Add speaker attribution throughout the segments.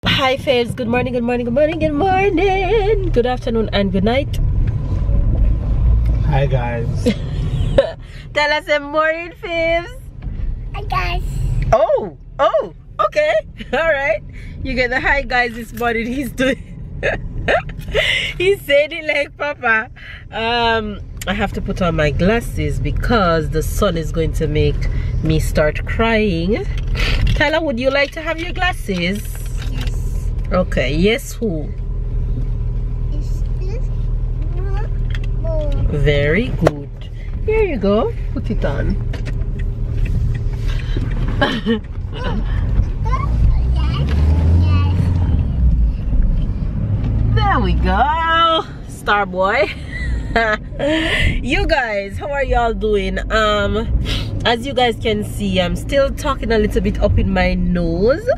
Speaker 1: Hi faves, good morning, good morning, good morning, good morning, good afternoon and good night.
Speaker 2: Hi guys.
Speaker 1: Tell us a morning faves.
Speaker 3: Hi guys.
Speaker 1: Oh, okay. Alright. You get the hi guys this morning. He's doing he said it like Papa. I have to put on my glasses because the sun is going to make me start crying. Tyler, would you like to have your glasses?
Speaker 3: Yes.
Speaker 1: Okay, yes who?
Speaker 3: Is this more?
Speaker 1: Very good. Here you go. Put it on. There we go. Star boy. You guys, how are y'all doing? As you guys can see, I'm still talking a little bit up in my nose,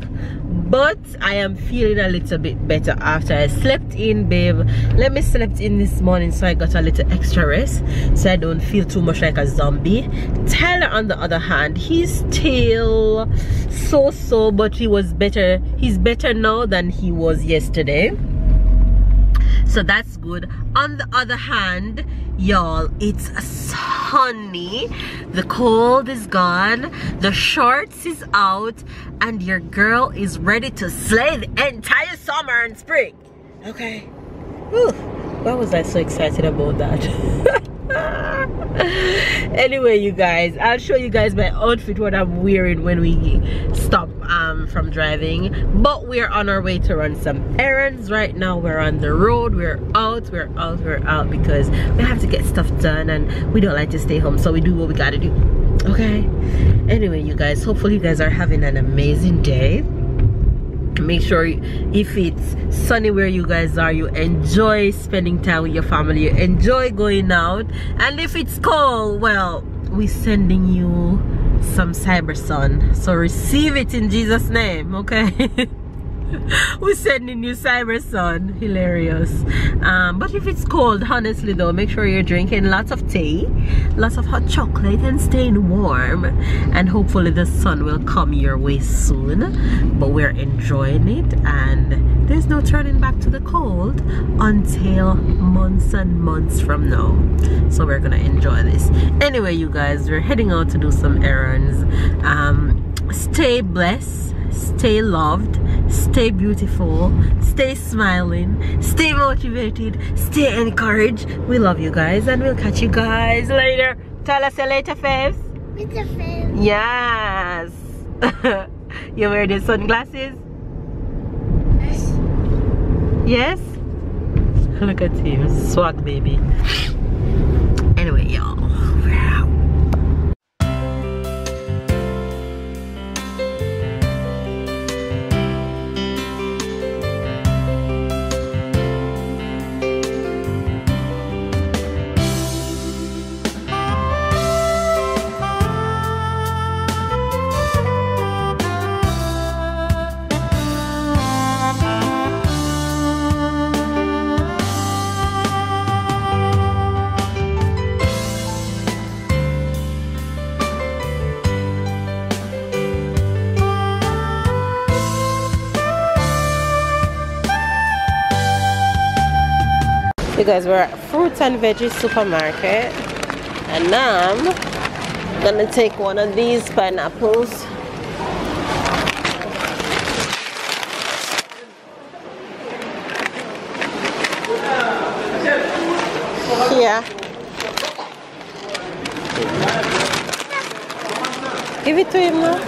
Speaker 1: but I am feeling a little bit better after I slept in, babe. Let me slept in this morning, so I got a little extra rest, so I don't feel too much like a zombie. Tyler, on the other hand, he's still so, but he was better. He's better now than he was yesterday, so that's good. On the other hand, y'all, it's sunny, the cold is gone, the shorts is out, and your girl is ready to slay the entire summer and spring. Okay. Whew. Why was I so excited about that? Anyway, you guys, I'll show you guys my outfit, what I'm wearing when we stop from driving. But we're on our way to run some errands right now. We're on the road, we're out because we have to get stuff done and we don't like to stay home, so we do what we gotta do. Okay. Anyway, you guys, hopefully you guys are having an amazing day. Make sure if it's sunny where you guys are, you enjoy spending time with your family, you enjoy going out. And if it's cold, well, we're sending you some cyber sun, so receive it in Jesus' name. Okay. We're sending you cyber sun. Hilarious. But if it's cold, honestly though, make sure you're drinking lots of tea, lots of hot chocolate, and staying warm, and hopefully the sun will come your way soon. But we're enjoying it, and there's no turning back to the cold until months and months from now, so we're gonna enjoy this. Anyway, you guys, we're heading out to do some errands. Stay blessed, stay loved, stay beautiful, stay smiling, stay motivated, stay encouraged. We love you guys, and we'll catch you guys later. Tell us later, faves.
Speaker 3: Later, faves.
Speaker 1: Yes. You wear the sunglasses?
Speaker 3: Yes.
Speaker 1: Yes? Look at him, swag baby. Anyway, y'all, we're out. You guys, we're at fruits and veggies supermarket, and now I'm gonna take one of these pineapples. Yeah. Give it to him now.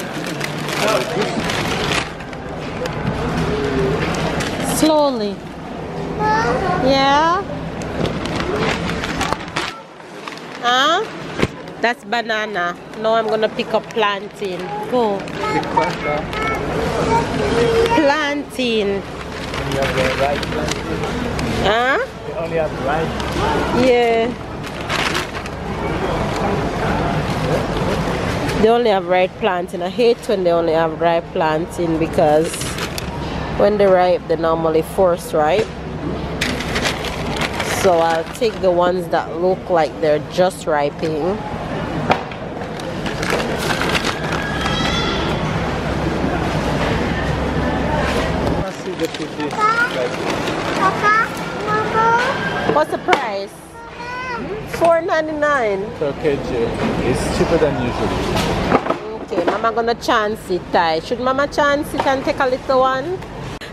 Speaker 1: Slowly. Yeah. Huh? That's banana. Now I'm gonna pick up plantain. Go. Plantain. Huh?
Speaker 2: They only have rice.
Speaker 1: Yeah. They only have ripe plantain. I hate when they only have ripe plantain, because when they're ripe, they're normally force ripe. So I'll take the ones that look like they're just ripening.
Speaker 2: the 50.
Speaker 3: Papa, Mama.
Speaker 1: What's the price? $4.99.
Speaker 2: Per kg. It's cheaper than usually.
Speaker 1: Okay, Mama gonna chance it, Ty. Should Mama chance it and take a little one?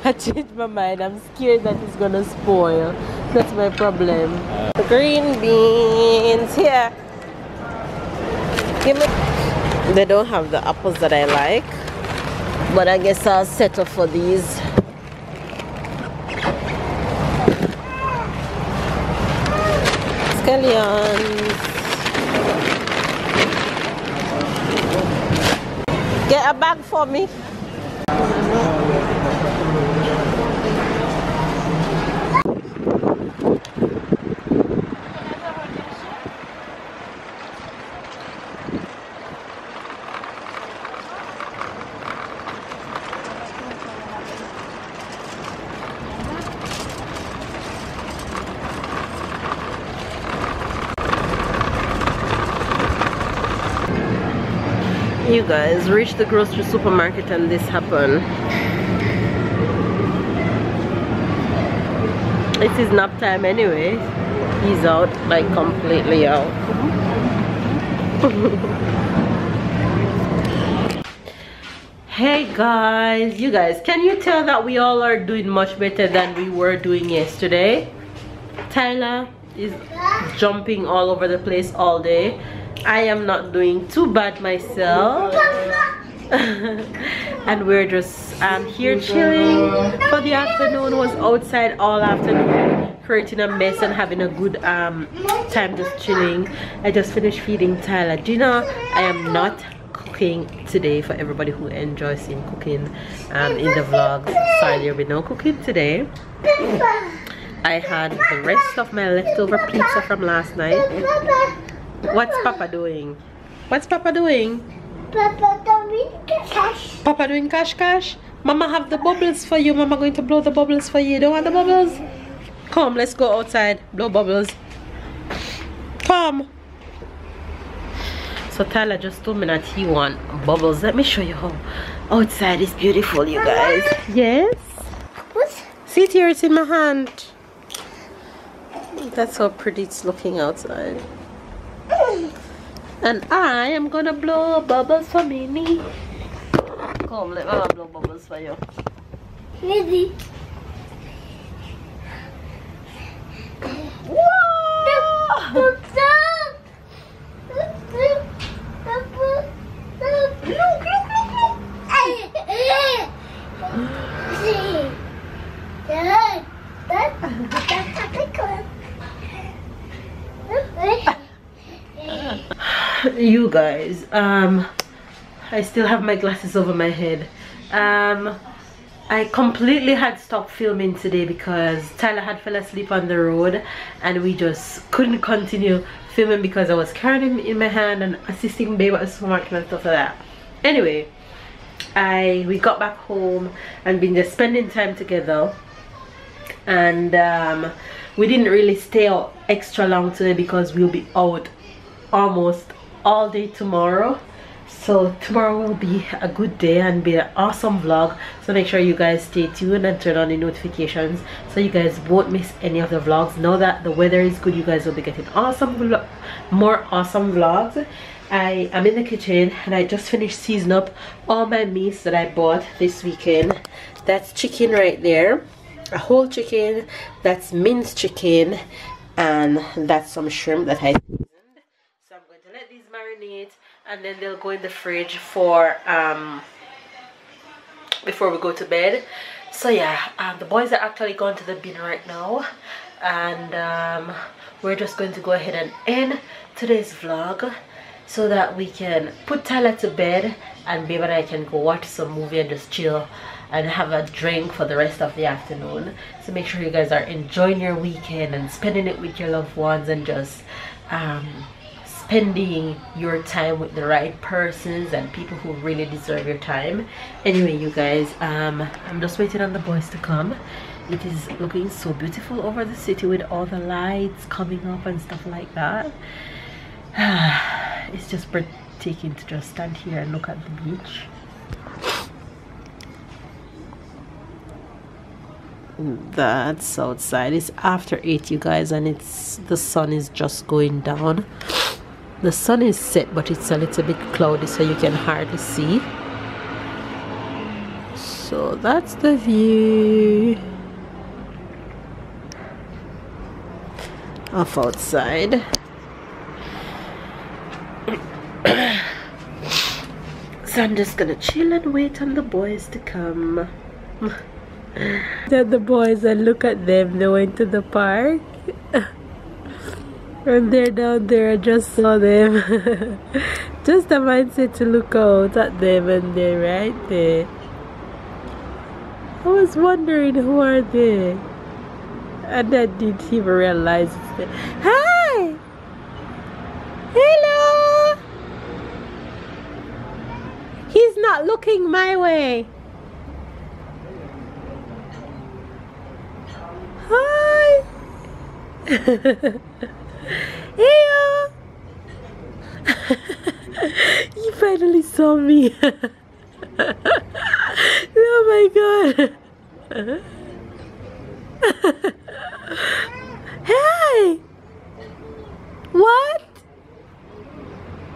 Speaker 1: I changed my mind. I'm scared that it's gonna spoil. That's my problem. Green beans here. Give me. They don't have the apples that I like, but I guess I'll settle for these. Scallions. Get a bag for me. You guys reached the grocery supermarket and this happened. It is nap time anyway. He's out, like completely out. Hey guys, you guys, can you tell that we all are doing much better than we were doing yesterday? Tyler is jumping all over the place all day. I am not doing too bad myself. And we're just here chilling for the afternoon. Was outside all afternoon creating a mess and having a good time just chilling. I just finished feeding Tyler dinner. I am not cooking today for everybody who enjoys seeing cooking in the vlogs. Sorry, there will be no cooking today. I had the rest of my leftover pizza from last night. What's Papa doing? What's Papa doing?
Speaker 3: Papa doing cash.
Speaker 1: Papa doing cash. Mama have the bubbles for you. Mama going to blow the bubbles for you. You don't want the bubbles? Come, let's go outside. Blow bubbles. Come. So Tyler just told me that he want bubbles. Let me show you how outside is beautiful, you guys. Yes?
Speaker 3: What?
Speaker 1: See it here, it's in my hand. That's how pretty it's looking outside. And I am gonna blow bubbles for Minnie. Come, let Mama blow bubbles for you.
Speaker 3: Ready?
Speaker 1: Whoa! You guys, I still have my glasses over my head. I completely had stopped filming today because Tyler had fell asleep on the road and we just couldn't continue filming because I was carrying him in my hand and assisting babe at the supermarket and stuff like that. Anyway, we got back home and been just spending time together, and we didn't really stay out extra long today because we'll be out almost all day tomorrow. So tomorrow will be a good day and be an awesome vlog, so make sure you guys stay tuned and turn on the notifications so you guys won't miss any of the vlogs. Now that the weather is good, you guys will be getting more awesome vlogs. I am in the kitchen and I just finished seasoning up all my meats that I bought this weekend. That's chicken right there, a whole chicken, that's minced chicken, and that's some shrimp that I seasoned. So I'm going to let these marinate and then they'll go in the fridge for before we go to bed. So yeah, the boys are actually gone to the bin right now, and we're just going to go ahead and end today's vlog so that we can put Tyler to bed and babe and I can go watch some movie and just chill and have a drink for the rest of the afternoon. So make sure you guys are enjoying your weekend and spending it with your loved ones and just spending your time with the right persons and people who really deserve your time. Anyway, you guys, I'm just waiting on the boys to come. It is looking so beautiful over the city with all the lights coming up and stuff like that. It's just breathtaking to just stand here and look at the beach. That's outside. It's after 8, you guys, and the sun is just going down. The sun is set, but it's a little bit cloudy, so you can hardly see. So that's the view of outside. So I'm just gonna chill and wait on the boys to come. Then the boys, and look at them, they went to the park. And they're down there, I just saw them. Just a mindset to look out at them, and they're right there. I was wondering, who are they? And I didn't even realize it's there. Hi! Hello! He's not looking my way. Hi! Heyo! You finally saw me. Oh my god. Hey! What?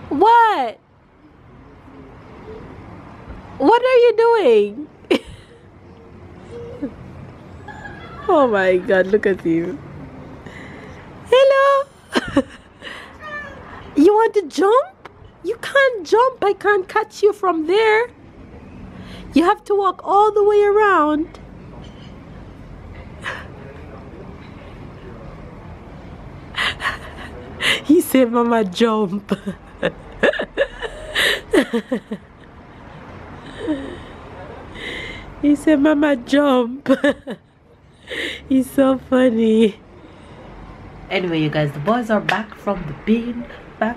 Speaker 1: What? What are you doing? Oh my god, look at you. Hello. You want to jump? You can't jump. I can't catch you from there. You have to walk all the way around. He said, Mama, jump. He said, Mama, jump. He's so funny. Anyway, you guys, the boys are back from the bin.
Speaker 2: Oh,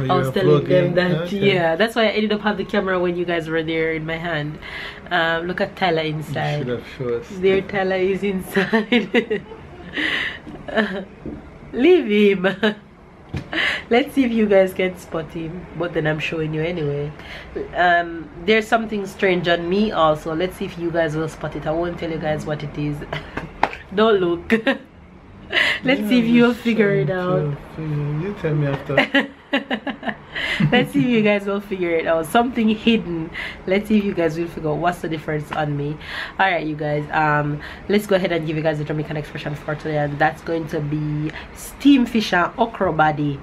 Speaker 1: I was telling them that,
Speaker 2: okay.
Speaker 1: yeah, that's why I ended up having the camera when you guys were there in my hand. Look at Tyler inside.
Speaker 2: You should have shown us.
Speaker 1: There, Tyler is inside. Leave him. Let's see if you guys can spot him, but then I'm showing you anyway. There's something strange on me also. Let's see if you guys will spot it. I won't tell you guys what it is. Don't look. Let's see if you'll figure it out.
Speaker 2: You tell me after.
Speaker 1: Let's see if you guys will figure it out. Something hidden. Let's see if you guys will figure out what's the difference on me. Alright, you guys, let's go ahead and give you guys the Jamaican expression for today, and that's going to be steamed fish and okra body.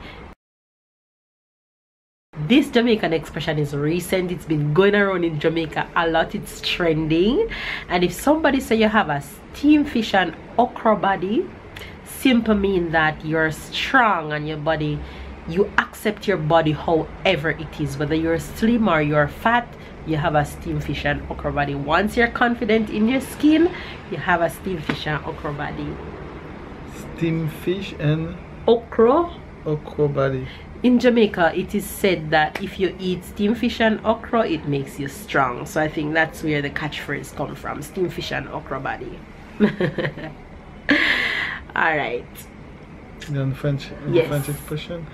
Speaker 1: This Jamaican expression is recent. It's been going around in Jamaica a lot. It's trending, and if somebody say you have a steamed fish and okra body, simply mean that you're strong and your body, you accept your body however it is, whether you're slim or you're fat. You have a steamed fish and okra body. Once you're confident in your skin, you have a steamed fish and okra body.
Speaker 2: Steamed fish and
Speaker 1: Okra
Speaker 2: body.
Speaker 1: in Jamaica, it is said that if you eat steamed fish and okra, it makes you strong. So I think that's where the catchphrase come from, steamed fish and okra body. All right.
Speaker 2: The French,
Speaker 1: yes.
Speaker 2: French expression.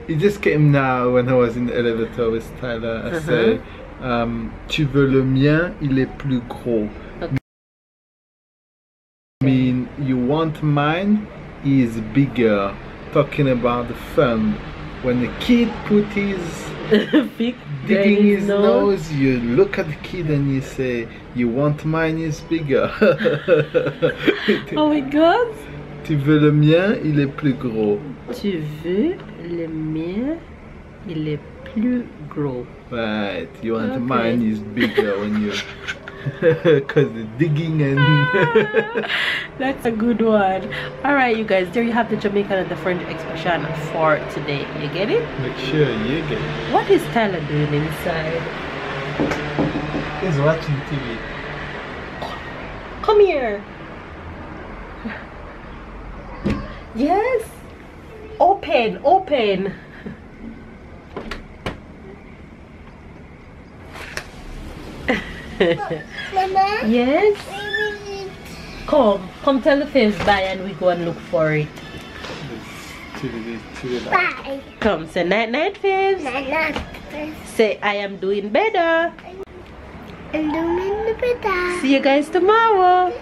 Speaker 2: It just came now when I was in the elevator with Tyler. I said, "Tu veux le mien, il est plus gros." Okay. I mean, you want mine, he is bigger. Talking about the fun. When the kid put his digging his nose, you look at the kid and you say, "You want mine is bigger."
Speaker 1: Oh my god.
Speaker 2: Tu veux le mien, il est plus gros.
Speaker 1: Tu veux le mien, il est plus gros.
Speaker 2: Right, you want mine is bigger when you, because the digging and.
Speaker 1: That's a good one. Alright, you guys, there you have the Jamaican and the French expression for today. You get it?
Speaker 2: Make sure you get it.
Speaker 1: What is Tyler doing inside?
Speaker 2: He's watching TV.
Speaker 1: Come here. Yes. Open.
Speaker 3: Mama?
Speaker 1: Yes. Come tell the face bye and we go and look for it.
Speaker 3: Bye.
Speaker 1: Come say night face.
Speaker 3: Night.
Speaker 1: Say I am doing better.
Speaker 3: I'm doing
Speaker 1: See you guys tomorrow.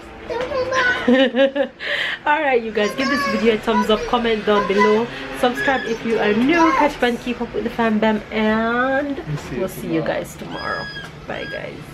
Speaker 1: Alright, you guys, give this video a thumbs up, comment down below, subscribe if you are new, catch up and keep up with the fam bam, and we'll see you guys tomorrow. Bye guys.